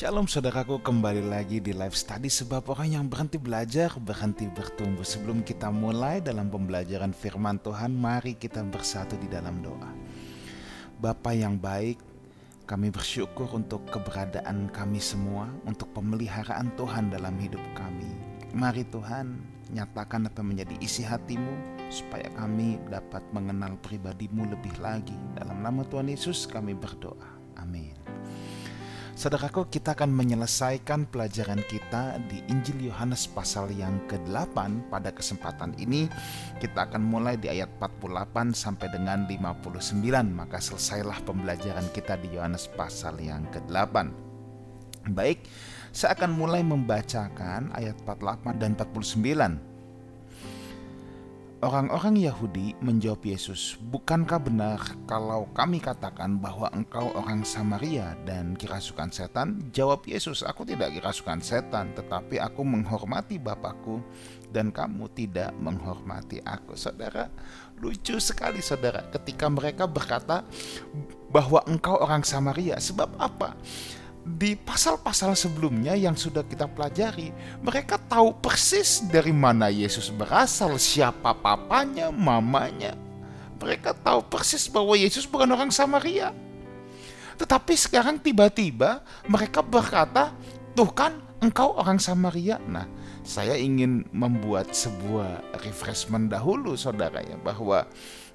Shalom saudaraku, kembali lagi di live study sebab orang yang berhenti belajar, berhenti bertumbuh. Sebelum kita mulai dalam pembelajaran firman Tuhan, mari kita bersatu di dalam doa. Bapa yang baik, kami bersyukur untuk keberadaan kami semua, untuk pemeliharaan Tuhan dalam hidup kami. Mari Tuhan, nyatakan apa menjadi isi hatimu, supaya kami dapat mengenal pribadimu lebih lagi. Dalam nama Tuhan Yesus kami berdoa, amin. Saudaraku, kita akan menyelesaikan pelajaran kita di Injil Yohanes pasal yang ke-8. Pada kesempatan ini kita akan mulai di ayat 48 sampai dengan 59. Maka selesailah pembelajaran kita di Yohanes pasal yang ke-8. Baik, saya akan mulai membacakan ayat 48 dan 49. Orang-orang Yahudi menjawab Yesus, "Bukankah benar kalau kami katakan bahwa engkau orang Samaria dan kerasukan setan?" Jawab Yesus, "Aku tidak kerasukan setan, tetapi aku menghormati Bapakku dan kamu tidak menghormati aku." Saudara, lucu sekali saudara ketika mereka berkata bahwa engkau orang Samaria. Sebab apa? Di pasal-pasal sebelumnya yang sudah kita pelajari, mereka tahu persis dari mana Yesus berasal, siapa papanya, mamanya. Mereka tahu persis bahwa Yesus bukan orang Samaria. Tetapi sekarang tiba-tiba mereka berkata, "Tuh kan, engkau orang Samaria." Nah, saya ingin membuat sebuah refreshment dahulu saudara ya, bahwa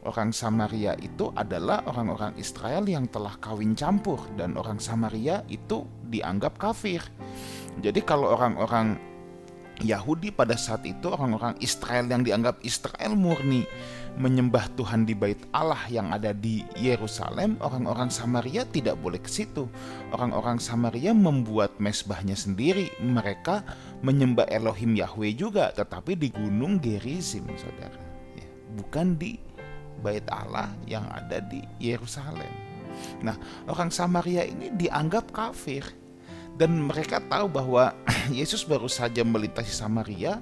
orang Samaria itu adalah orang-orang Israel yang telah kawin campur, dan orang Samaria itu dianggap kafir. Jadi kalau orang-orang Yahudi pada saat itu, orang-orang Israel yang dianggap Israel murni, menyembah Tuhan di bait Allah yang ada di Yerusalem, orang-orang Samaria tidak boleh ke situ. Orang-orang Samaria membuat mesbahnya sendiri. Mereka menyembah Elohim Yahweh juga, tetapi di Gunung Gerizim, saudara. Ya, bukan di bait Allah yang ada di Yerusalem. Nah, orang Samaria ini dianggap kafir, dan mereka tahu bahwa Yesus baru saja melintasi Samaria,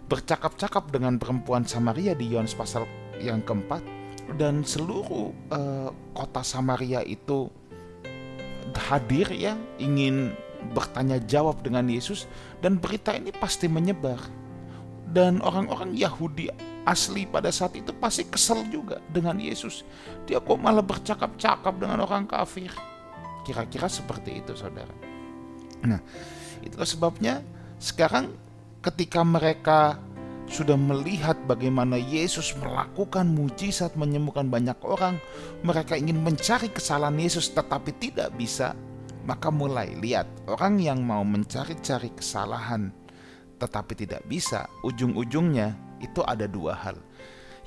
bercakap-cakap dengan perempuan Samaria di Yohanes pasal yang keempat, dan seluruh kota Samaria itu hadir ya, ingin bertanya jawab dengan Yesus, dan berita ini pasti menyebar. Dan orang-orang Yahudi asli pada saat itu pasti kesel juga dengan Yesus. Dia kok malah bercakap-cakap dengan orang kafir. Kira-kira seperti itu saudara. Nah, itulah sebabnya sekarang ketika mereka sudah melihat bagaimana Yesus melakukan mujizat menyembuhkan banyak orang, mereka ingin mencari kesalahan Yesus tetapi tidak bisa. Maka mulai lihat, orang yang mau mencari-cari kesalahan tetapi tidak bisa, ujung-ujungnya itu ada dua hal.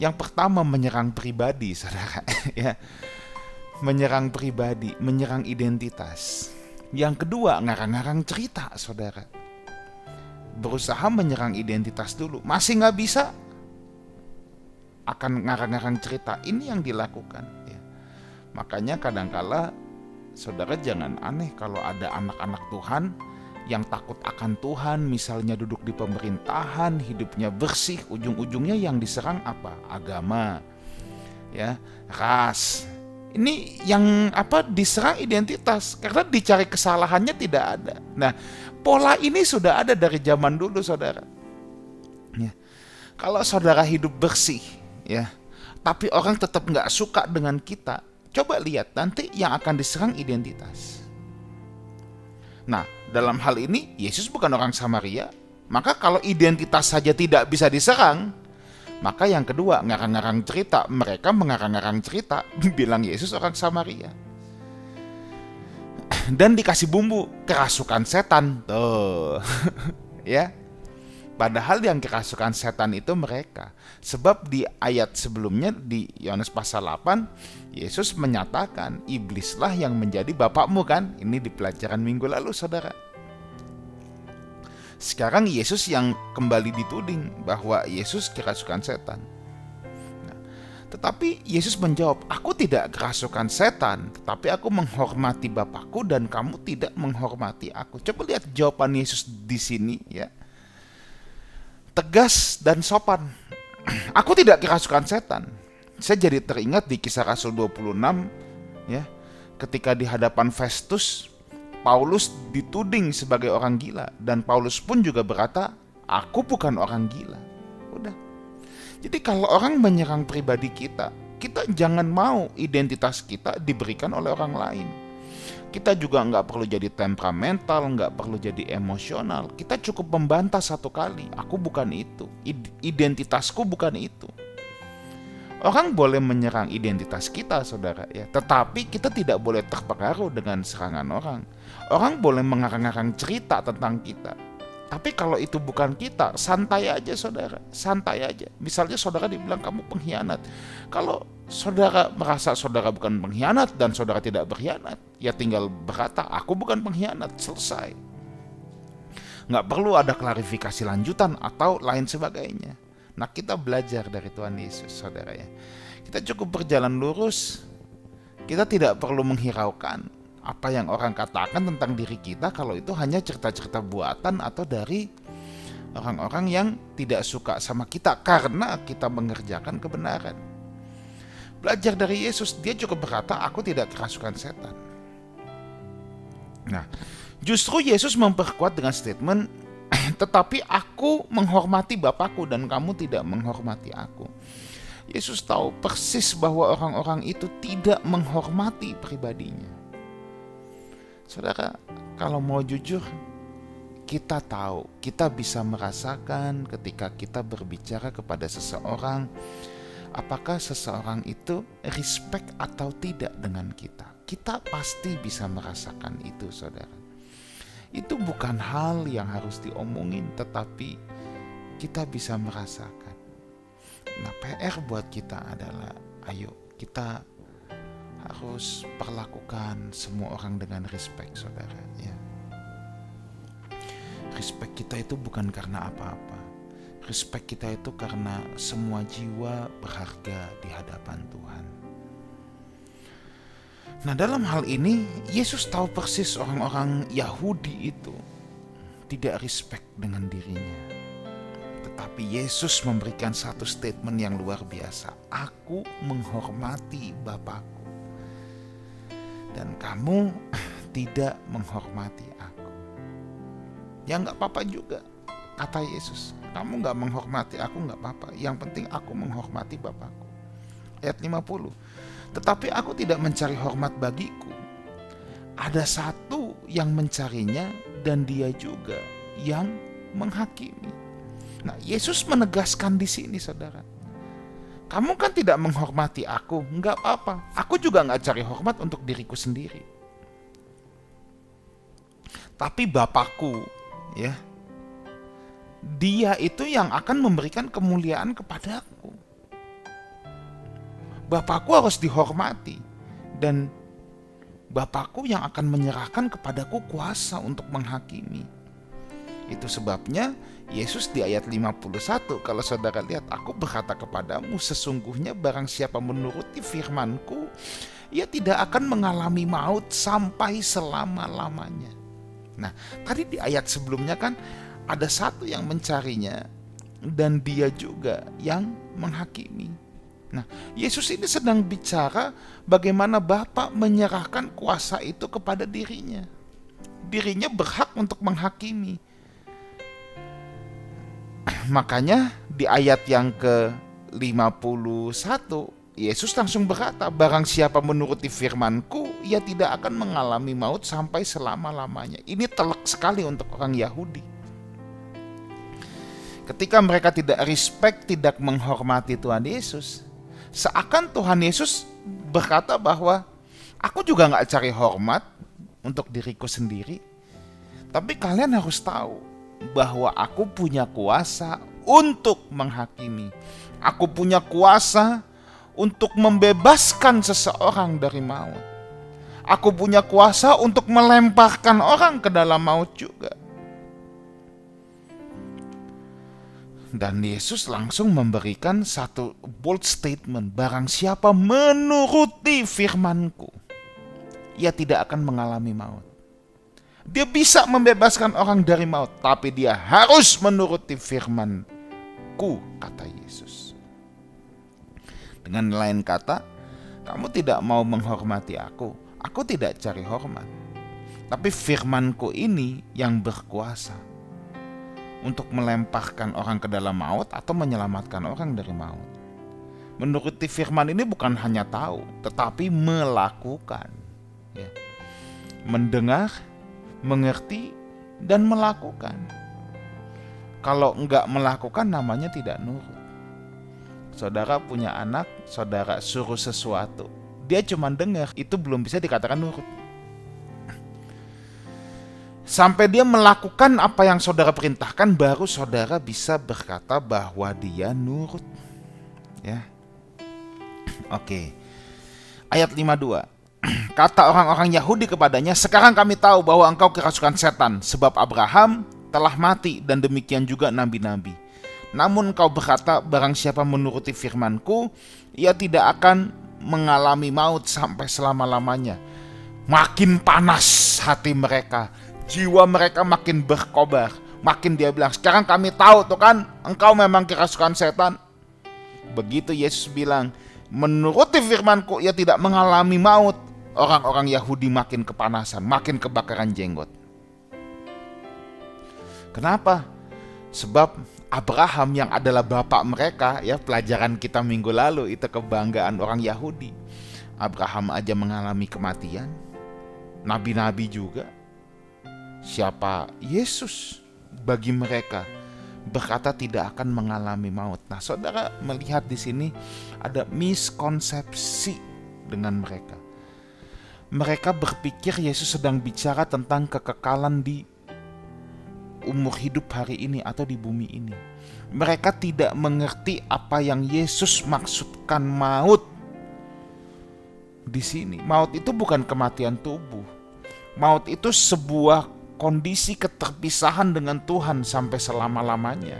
Yang pertama, menyerang pribadi saudara ya. Menyerang pribadi, menyerang identitas. Yang kedua, ngarang-ngarang cerita saudara. Berusaha menyerang identitas dulu, masih nggak bisa, akan ngarang-ngarang cerita. Ini yang dilakukan ya. Makanya kadangkala saudara jangan aneh kalau ada anak-anak Tuhan yang takut akan Tuhan, misalnya duduk di pemerintahan, hidupnya bersih, ujung-ujungnya yang diserang apa? Agama, ya, ras. Ini yang diserang identitas, karena dicari kesalahannya tidak ada. Nah, pola ini sudah ada dari zaman dulu, saudara. Ya. Kalau saudara hidup bersih, ya, tapi orang tetap nggak suka dengan kita, coba lihat nanti yang akan diserang identitas. Nah, dalam hal ini Yesus bukan orang Samaria, maka kalau identitas saja tidak bisa diserang, maka yang kedua, ngarang-ngarang cerita. Mereka mengarang-ngarang cerita bilang Yesus orang Samaria, dan dikasih bumbu kerasukan setan tuh ya. Padahal yang kerasukan setan itu mereka. Sebab di ayat sebelumnya di Yohanes pasal 8, Yesus menyatakan iblislah yang menjadi bapakmu kan. Ini di pelajaran minggu lalu saudara. Sekarang Yesus yang kembali dituding bahwa Yesus kerasukan setan. Nah, tetapi Yesus menjawab, "Aku tidak kerasukan setan, tetapi aku menghormati Bapakku dan kamu tidak menghormati aku." Coba lihat jawaban Yesus di sini ya. Tegas dan sopan. "Aku tidak kerasukan setan." Saya jadi teringat di Kisah Rasul 26 ya, ketika di hadapan Festus Paulus dituding sebagai orang gila, dan Paulus pun juga berkata, aku bukan orang gila. Udah. Jadi kalau orang menyerang pribadi kita, kita jangan mau identitas kita diberikan oleh orang lain. Kita juga nggak perlu jadi temperamental, nggak perlu jadi emosional. Kita cukup membantah satu kali, aku bukan itu, identitasku bukan itu. Orang boleh menyerang identitas kita, saudara, ya. Tetapi kita tidak boleh terpengaruh dengan serangan orang. Orang boleh mengarang-arang cerita tentang kita. Tapi kalau itu bukan kita, santai aja, saudara. Santai aja. Misalnya saudara dibilang kamu pengkhianat. Kalau saudara merasa saudara bukan pengkhianat dan saudara tidak berkhianat, ya tinggal berkata, aku bukan pengkhianat. Selesai. Nggak perlu ada klarifikasi lanjutan atau lain sebagainya. Nah, kita belajar dari Tuhan Yesus, saudara, ya. Kita cukup berjalan lurus. Kita tidak perlu menghiraukan apa yang orang katakan tentang diri kita kalau itu hanya cerita-cerita buatan atau dari orang-orang yang tidak suka sama kita karena kita mengerjakan kebenaran. Belajar dari Yesus, dia cukup berkata, aku tidak kerasukan setan. Nah, justru Yesus memperkuat dengan statement, tetapi aku menghormati Bapakku dan kamu tidak menghormati aku. Yesus tahu persis bahwa orang-orang itu tidak menghormati pribadinya. Saudara, kalau mau jujur, kita tahu, kita bisa merasakan ketika kita berbicara kepada seseorang, apakah seseorang itu respect atau tidak dengan kita. Kita pasti bisa merasakan itu, saudara. Itu bukan hal yang harus diomongin, tetapi kita bisa merasakan. Nah, PR buat kita adalah, ayo kita harus perlakukan semua orang dengan respect, saudara, ya. Respect kita itu bukan karena apa-apa. Respect kita itu karena semua jiwa berharga di hadapan Tuhan. Nah, dalam hal ini Yesus tahu persis orang-orang Yahudi itu tidak respect dengan dirinya. Tetapi Yesus memberikan satu statement yang luar biasa. Aku menghormati Bapakku dan kamu tidak menghormati aku. Ya nggak apa-apa juga, kata Yesus. Kamu nggak menghormati aku nggak apa-apa. Yang penting aku menghormati Bapakku. Ayat 50. Tetapi aku tidak mencari hormat bagiku. Ada satu yang mencarinya dan dia juga yang menghakimi. Nah, Yesus menegaskan di sini, saudara. Kamu kan tidak menghormati aku, nggak apa-apa. Aku juga nggak cari hormat untuk diriku sendiri. Tapi Bapakku, ya, dia itu yang akan memberikan kemuliaan kepadaku. Bapakku harus dihormati dan Bapakku yang akan menyerahkan kepadaku kuasa untuk menghakimi. Itu sebabnya Yesus di ayat 51, kalau saudara lihat, aku berkata kepadamu, sesungguhnya barang siapa menuruti firman-Ku, ia tidak akan mengalami maut sampai selama-lamanya. Nah, tadi di ayat sebelumnya kan ada satu yang mencarinya dan dia juga yang menghakimi. Nah, Yesus ini sedang bicara bagaimana Bapa menyerahkan kuasa itu kepada dirinya. Dirinya berhak untuk menghakimi. Makanya di ayat yang ke-51, Yesus langsung berkata, barang siapa menuruti firman-Ku, ia tidak akan mengalami maut sampai selama-lamanya. Ini telak sekali untuk orang Yahudi. Ketika mereka tidak respect, tidak menghormati Tuhan Yesus, seakan Tuhan Yesus berkata bahwa aku juga gak cari hormat untuk diriku sendiri, tapi kalian harus tahu bahwa aku punya kuasa untuk menghakimi. Aku punya kuasa untuk membebaskan seseorang dari maut. Aku punya kuasa untuk melemparkan orang ke dalam maut juga. Dan Yesus langsung memberikan satu bold statement. Barang siapa menuruti firman-Ku, ia tidak akan mengalami maut. Dia bisa membebaskan orang dari maut, tapi dia harus menuruti firman-Ku, kata Yesus. Dengan lain kata, kamu tidak mau menghormati aku tidak cari hormat. Tapi firman-Ku ini yang berkuasa untuk melemparkan orang ke dalam maut atau menyelamatkan orang dari maut. Menuruti firman ini bukan hanya tahu, tetapi melakukan. Ya. Mendengar, mengerti, dan melakukan. Kalau enggak melakukan namanya tidak nurut. Saudara punya anak, saudara suruh sesuatu, dia cuma dengar, itu belum bisa dikatakan nurut. Sampai dia melakukan apa yang saudara perintahkan, baru saudara bisa berkata bahwa dia nurut. Ya. Oke. Ayat 52. Kata orang-orang Yahudi kepadanya, "Sekarang kami tahu bahwa engkau kerasukan setan, sebab Abraham telah mati dan demikian juga nabi-nabi. Namun engkau berkata, barang siapa menuruti firman-Ku, ia tidak akan mengalami maut sampai selama-lamanya." Makin panas hati mereka, jiwa mereka makin berkobar. Makin dia bilang, "Sekarang kami tahu tuh kan, engkau memang kerasukan setan." Begitu Yesus bilang, "Menuruti firman-Ku ia tidak mengalami maut." Orang-orang Yahudi makin kepanasan, makin kebakaran jenggot. Kenapa? Sebab Abraham yang adalah bapak mereka, ya pelajaran kita minggu lalu itu kebanggaan orang Yahudi. Abraham aja mengalami kematian, nabi-nabi juga. Siapa? Yesus bagi mereka berkata tidak akan mengalami maut. Nah, saudara melihat di sini ada miskonsepsi dengan mereka. Mereka berpikir Yesus sedang bicara tentang kekekalan di umur hidup hari ini atau di bumi ini. Mereka tidak mengerti apa yang Yesus maksudkan maut di sini. Maut itu bukan kematian tubuh. Maut itu sebuah kondisi keterpisahan dengan Tuhan sampai selama-lamanya.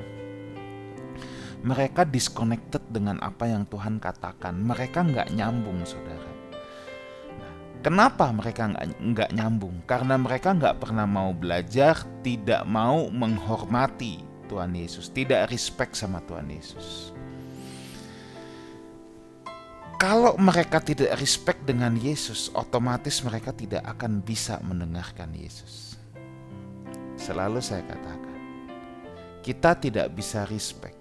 Mereka disconnected dengan apa yang Tuhan katakan. Mereka nggak nyambung, saudara. Kenapa mereka nggak nyambung? Karena mereka nggak pernah mau belajar, tidak mau menghormati Tuhan Yesus, tidak respect sama Tuhan Yesus. Kalau mereka tidak respect dengan Yesus, otomatis mereka tidak akan bisa mendengarkan Yesus. Selalu saya katakan, kita tidak bisa respect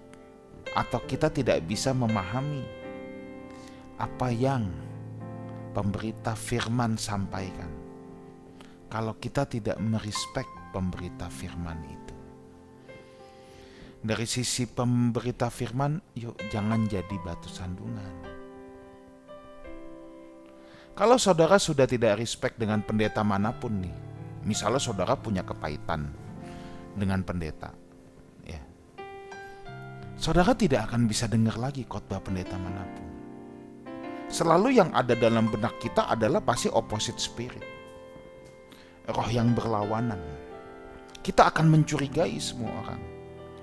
atau kita tidak bisa memahami apa yang pemberita firman sampaikan kalau kita tidak merespek pemberita firman itu. Dari sisi pemberita firman, yuk jangan jadi batu sandungan. Kalau saudara sudah tidak respect dengan pendeta manapun nih, misalnya saudara punya kepahitan dengan pendeta, ya, saudara tidak akan bisa dengar lagi khotbah pendeta manapun. Selalu yang ada dalam benak kita adalah pasti opposite spirit, roh yang berlawanan. Kita akan mencurigai semua orang.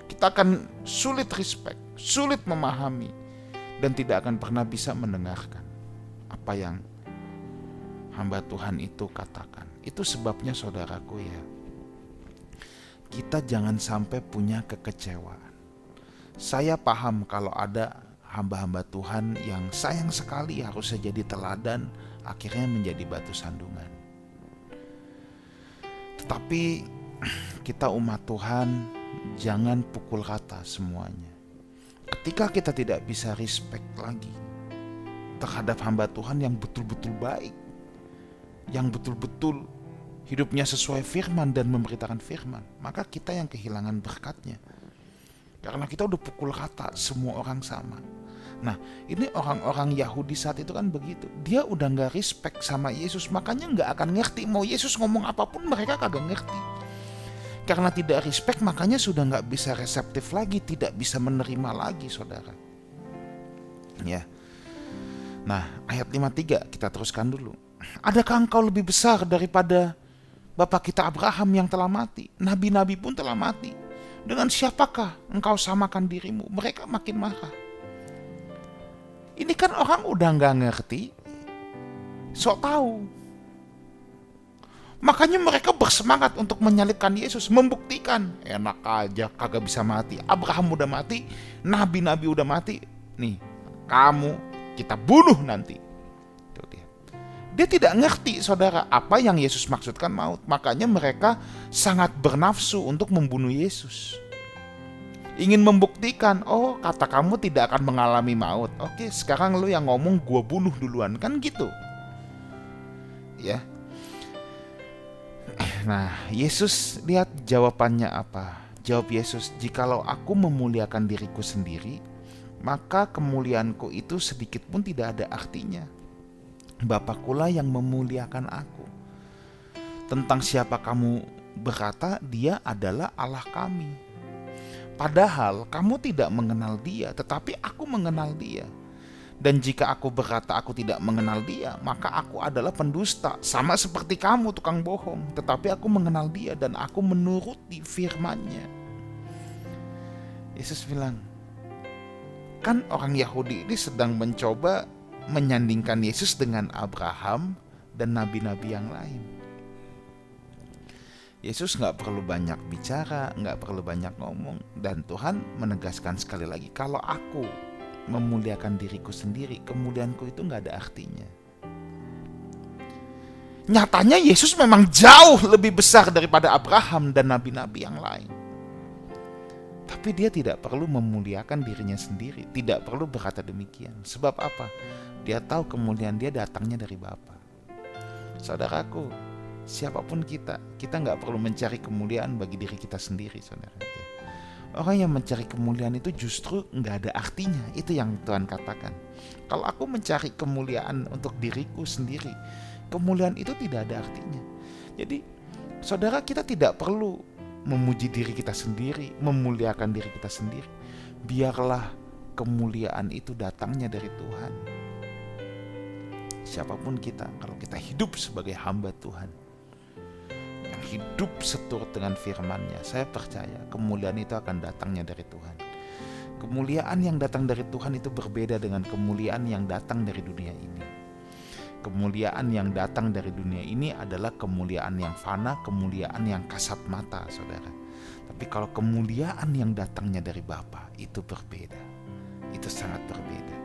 Kita akan sulit respect, sulit memahami, dan tidak akan pernah bisa mendengarkan apa yang hamba Tuhan itu katakan. Itu sebabnya saudaraku ya, kita jangan sampai punya kekecewaan. Saya paham kalau ada hamba-hamba Tuhan yang sayang sekali harusnya jadi teladan, akhirnya menjadi batu sandungan. Tetapi kita umat Tuhan jangan pukul rata semuanya. Ketika kita tidak bisa respect lagi terhadap hamba Tuhan yang betul-betul baik, yang betul-betul hidupnya sesuai firman dan memberitakan firman, maka kita yang kehilangan berkatnya. Karena kita udah pukul rata semua orang sama. Nah, ini orang-orang Yahudi saat itu kan begitu. Dia udah gak respect sama Yesus, makanya gak akan ngerti. Mau Yesus ngomong apapun mereka kagak ngerti. Karena tidak respect, makanya sudah gak bisa reseptif lagi, tidak bisa menerima lagi, saudara. Ya. Nah, ayat 53 kita teruskan dulu. Adakah engkau lebih besar daripada bapak kita Abraham yang telah mati? Nabi-nabi pun telah mati. Dengan siapakah engkau samakan dirimu? Mereka makin marah. Ini kan orang udah gak ngerti, sok tahu. Makanya mereka bersemangat untuk menyalibkan Yesus, membuktikan. Enak aja, kagak bisa mati. Abraham udah mati, nabi-nabi udah mati. Nih, kamu kita bunuh nanti. Tuh dia. Dia tidak ngerti, saudara, apa yang Yesus maksudkan maut. Makanya mereka sangat bernafsu untuk membunuh Yesus. Ingin membuktikan, oh kata kamu tidak akan mengalami maut. Oke, sekarang lu yang ngomong, gua bunuh duluan. Kan gitu. Ya. Nah, Yesus lihat jawabannya apa. Jawab Yesus, jikalau aku memuliakan diriku sendiri, maka kemuliaanku itu sedikit pun tidak ada artinya. Bapakulah yang memuliakan aku. Tentang siapa kamu berkata, dia adalah Allah kami. Padahal kamu tidak mengenal dia, tetapi aku mengenal dia. Dan jika aku berkata aku tidak mengenal dia, maka aku adalah pendusta. Sama seperti kamu tukang bohong. Tetapi aku mengenal dia dan aku menuruti firman-Nya. Yesus bilang, kan orang Yahudi ini sedang mencoba menyandingkan Yesus dengan Abraham dan nabi-nabi yang lain. Yesus gak perlu banyak bicara, gak perlu banyak ngomong. Dan Tuhan menegaskan sekali lagi, kalau aku memuliakan diriku sendiri, kemuliaanku itu gak ada artinya. Nyatanya Yesus memang jauh lebih besar daripada Abraham dan nabi-nabi yang lain. Tapi dia tidak perlu memuliakan dirinya sendiri, tidak perlu berkata demikian. Sebab apa? Dia tahu kemuliaan dia datangnya dari Bapa. Saudaraku, siapapun kita nggak perlu mencari kemuliaan bagi diri kita sendiri, saudara. Orang yang mencari kemuliaan itu justru nggak ada artinya. Itu yang Tuhan katakan. Kalau aku mencari kemuliaan untuk diriku sendiri, kemuliaan itu tidak ada artinya. Jadi, saudara, kita tidak perlu memuji diri kita sendiri, memuliakan diri kita sendiri. Biarlah kemuliaan itu datangnya dari Tuhan. Siapapun kita, kalau kita hidup sebagai hamba Tuhan, yang hidup seturut dengan firman-Nya, saya percaya kemuliaan itu akan datangnya dari Tuhan. Kemuliaan yang datang dari Tuhan itu berbeda dengan kemuliaan yang datang dari dunia ini. Kemuliaan yang datang dari dunia ini adalah kemuliaan yang fana, kemuliaan yang kasat mata, saudara. Tapi kalau kemuliaan yang datangnya dari Bapa, itu berbeda. Itu sangat berbeda.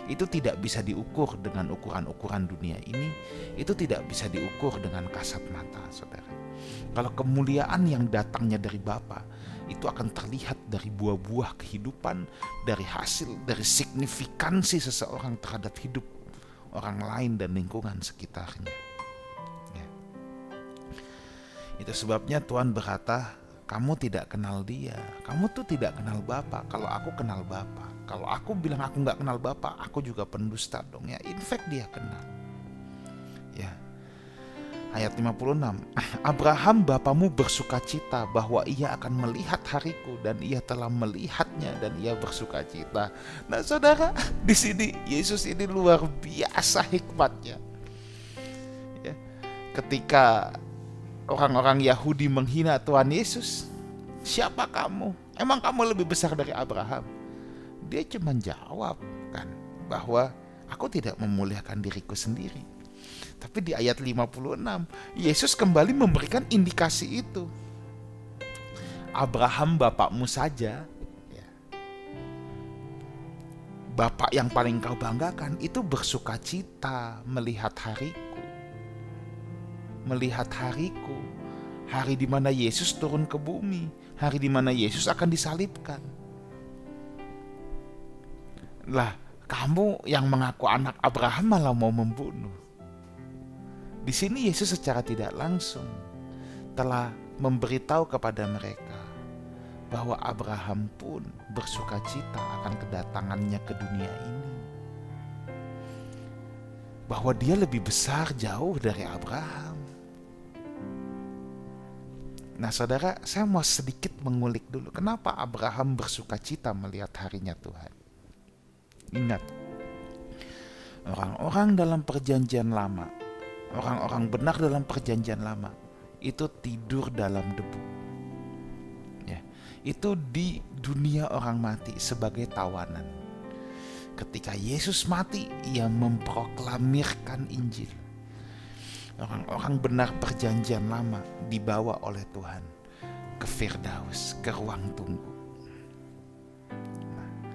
Itu tidak bisa diukur dengan ukuran-ukuran dunia ini. Itu tidak bisa diukur dengan kasat mata, saudara. Kalau kemuliaan yang datangnya dari Bapa, itu akan terlihat dari buah-buah kehidupan, dari hasil, dari signifikansi seseorang terhadap hidup orang lain dan lingkungan sekitarnya. Ya. Itu sebabnya Tuhan berkata, kamu tidak kenal dia, kamu tuh tidak kenal Bapa. Kalau aku kenal Bapa. Kalau aku bilang aku gak kenal Bapa, aku juga pendusta dong ya. In fact dia kenal. Ya. Ayat 56, Abraham bapamu bersukacita bahwa ia akan melihat hariku, dan ia telah melihatnya dan ia bersukacita. Nah saudara, di sini Yesus ini luar biasa hikmatnya. Ya. Ketika orang-orang Yahudi menghina Tuhan Yesus, siapa kamu? Emang kamu lebih besar dari Abraham? Dia cuma jawab kan bahwa aku tidak memuliakan diriku sendiri. Tapi di ayat 56, Yesus kembali memberikan indikasi itu. Abraham bapakmu saja, ya, bapak yang paling kau banggakan, itu bersukacita melihat hariku. Melihat hariku, hari di mana Yesus turun ke bumi, hari di mana Yesus akan disalibkan. Lah, kamu yang mengaku anak Abraham malah mau membunuh. Di sini Yesus secara tidak langsung telah memberitahu kepada mereka bahwa Abraham pun bersukacita akan kedatangannya ke dunia ini. Bahwa dia lebih besar jauh dari Abraham. Nah saudara, saya mau sedikit mengulik dulu. Kenapa Abraham bersukacita melihat harinya Tuhan? Ingat, orang-orang dalam perjanjian lama, orang-orang benar dalam perjanjian lama, itu tidur dalam debu. Ya, itu di dunia orang mati sebagai tawanan. Ketika Yesus mati, ia memproklamirkan Injil. Orang-orang benar perjanjian lama dibawa oleh Tuhan ke Firdaus, ke ruang tunggu.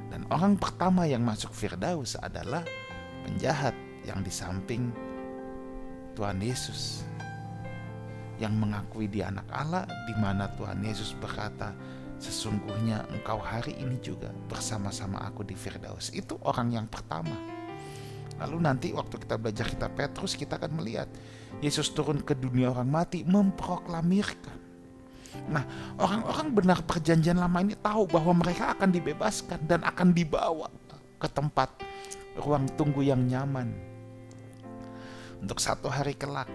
Dan orang pertama yang masuk Firdaus adalah penjahat yang di samping Tuhan Yesus yang mengakui dia anak Allah, di mana Tuhan Yesus berkata, sesungguhnya engkau hari ini juga bersama-sama aku di Firdaus. Itu orang yang pertama. Lalu nanti waktu kita belajar kitab Petrus, kita akan melihat Yesus turun ke dunia orang mati memproklamirkan. Nah, orang-orang benar perjanjian lama ini tahu bahwa mereka akan dibebaskan dan akan dibawa ke tempat ruang tunggu yang nyaman untuk satu hari kelak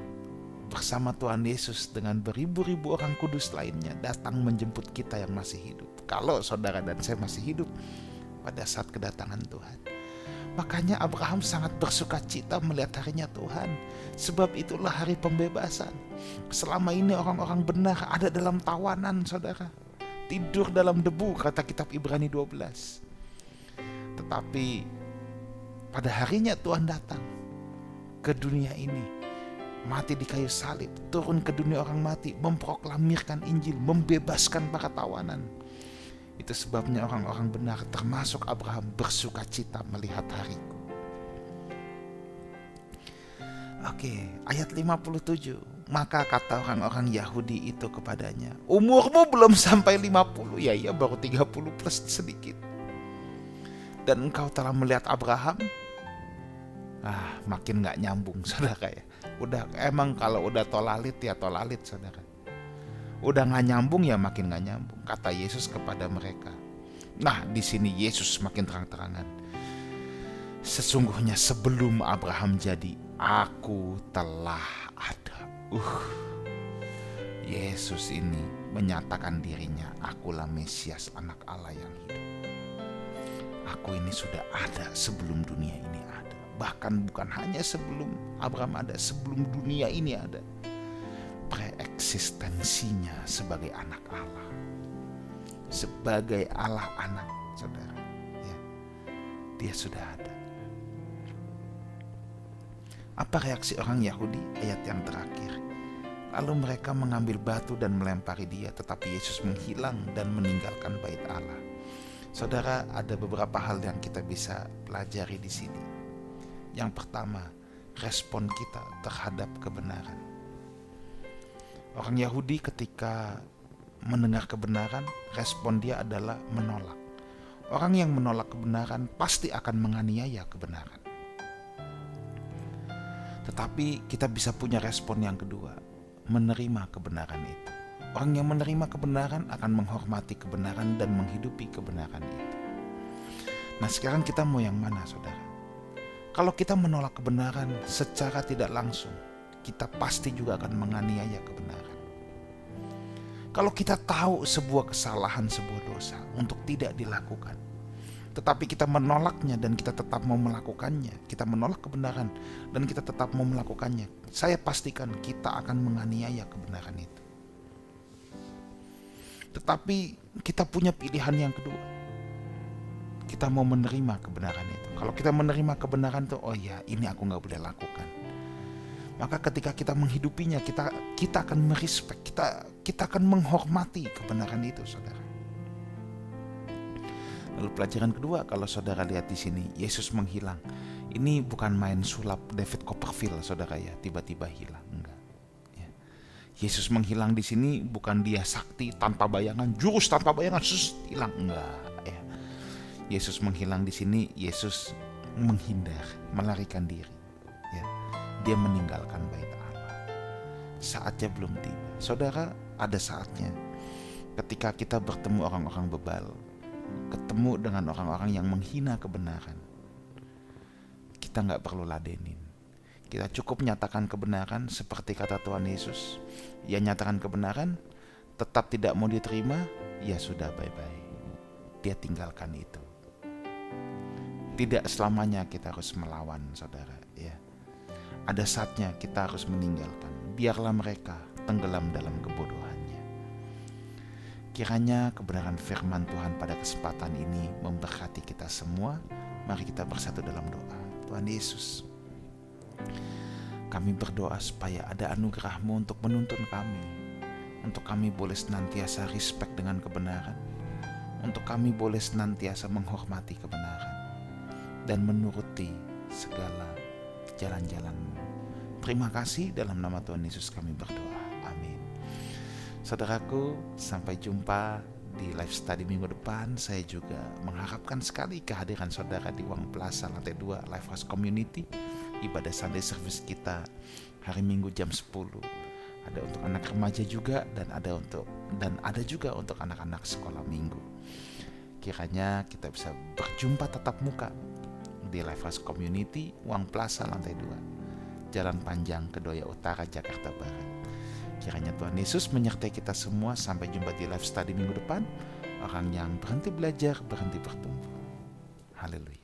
bersama Tuhan Yesus dengan beribu-ribu orang kudus lainnya datang menjemput kita yang masih hidup. Kalau saudara dan saya masih hidup pada saat kedatangan Tuhan. Makanya Abraham sangat bersuka cita melihat harinya Tuhan. Sebab itulah hari pembebasan. Selama ini orang-orang benar ada dalam tawanan, saudara. Tidur dalam debu, kata kitab Ibrani 12. Tetapi pada harinya Tuhan datang ke dunia ini, mati di kayu salib, turun ke dunia orang mati, memproklamirkan Injil, membebaskan para tawanan. Itu sebabnya orang-orang benar termasuk Abraham bersuka cita melihat hariku. Oke, ayat 57. Maka kata orang-orang Yahudi itu kepadanya, umurmu belum sampai 50. Ya iya, baru 30 plus sedikit. Dan engkau telah melihat Abraham. Makin gak nyambung, saudara ya. Udah, emang kalau udah tolalit ya tolalit, saudara. Udah gak nyambung ya makin gak nyambung, kata Yesus kepada mereka. Nah, di sini Yesus makin terang-terangan. Sesungguhnya sebelum Abraham jadi, aku telah ada. Yesus ini menyatakan dirinya, akulah Mesias, anak Allah yang hidup. Aku ini sudah ada sebelum dunia ini ada. Bahkan bukan hanya sebelum Abraham ada, sebelum dunia ini ada. Preeksistensinya sebagai anak Allah, sebagai Allah anak, saudara ya, dia sudah ada. Apa reaksi orang Yahudi? Ayat yang terakhir. Lalu mereka mengambil batu dan melempari dia, tetapi Yesus menghilang dan meninggalkan bait Allah. Saudara, ada beberapa hal yang kita bisa pelajari di sini. Yang pertama, respon kita terhadap kebenaran. Orang Yahudi ketika mendengar kebenaran, respon dia adalah menolak. Orang yang menolak kebenaran pasti akan menganiaya kebenaran. Tetapi kita bisa punya respon yang kedua, menerima kebenaran itu. Orang yang menerima kebenaran akan menghormati kebenaran dan menghidupi kebenaran itu. Nah, sekarang kita mau yang mana, saudara? Kalau kita menolak kebenaran secara tidak langsung, kita pasti juga akan menganiaya kebenaran. Kalau kita tahu sebuah kesalahan, sebuah dosa untuk tidak dilakukan, tetapi kita menolaknya dan kita tetap mau melakukannya, kita menolak kebenaran dan kita tetap mau melakukannya, saya pastikan kita akan menganiaya kebenaran itu. Tetapi kita punya pilihan yang kedua. Kita mau menerima kebenaran itu. Kalau kita menerima kebenaran itu, oh ya, ini aku gak boleh lakukan. Maka ketika kita menghidupinya, kita akan merespek, kita akan menghormati kebenaran itu, saudara. Lalu pelajaran kedua, kalau saudara lihat di sini, Yesus menghilang. Ini bukan main sulap David Copperfield, saudara ya, tiba-tiba hilang, enggak. Ya. Yesus menghilang di sini bukan dia sakti tanpa bayangan, jurus tanpa bayangan, hilang, enggak. Ya. Yesus menghilang di sini, Yesus menghindar, melarikan diri. Ya. Dia meninggalkan bait Allah. Saatnya belum tiba. Saudara, ada saatnya ketika kita bertemu orang-orang bebal, ketemu dengan orang-orang yang menghina kebenaran, kita gak perlu ladenin. Kita cukup nyatakan kebenaran seperti kata Tuhan Yesus. Ia nyatakan kebenaran, tetap tidak mau diterima, ya sudah, bye-bye. Dia tinggalkan itu. Tidak selamanya kita harus melawan, saudara ya. Ada saatnya kita harus meninggalkan. Biarlah mereka tenggelam dalam kebodohannya. Kiranya kebenaran firman Tuhan pada kesempatan ini memberkati kita semua. Mari kita bersatu dalam doa. Tuhan Yesus, kami berdoa supaya ada anugerah-Mu untuk menuntun kami, untuk kami boleh senantiasa respect dengan kebenaran, untuk kami boleh senantiasa menghormati kebenaran dan menuruti segala jalan-jalan-Mu. Terima kasih, dalam nama Tuhan Yesus kami berdoa. Amin. Saudaraku, sampai jumpa di live study minggu depan. Saya juga mengharapkan sekali kehadiran saudara di Uang Plaza lantai 2 Lifehouse Community. Ibadah Sunday Service kita hari Minggu jam 10. Ada untuk anak remaja juga, dan ada juga untuk anak-anak sekolah minggu. Kiranya kita bisa berjumpa tatap muka di Lifehouse Community Uang Plaza lantai 2, Jalan Panjang, Kedoya Utara, Jakarta Barat. Kiranya Tuhan Yesus menyertai kita semua. Sampai jumpa di live study minggu depan. Orang yang berhenti belajar, berhenti bertumbuh. Haleluya.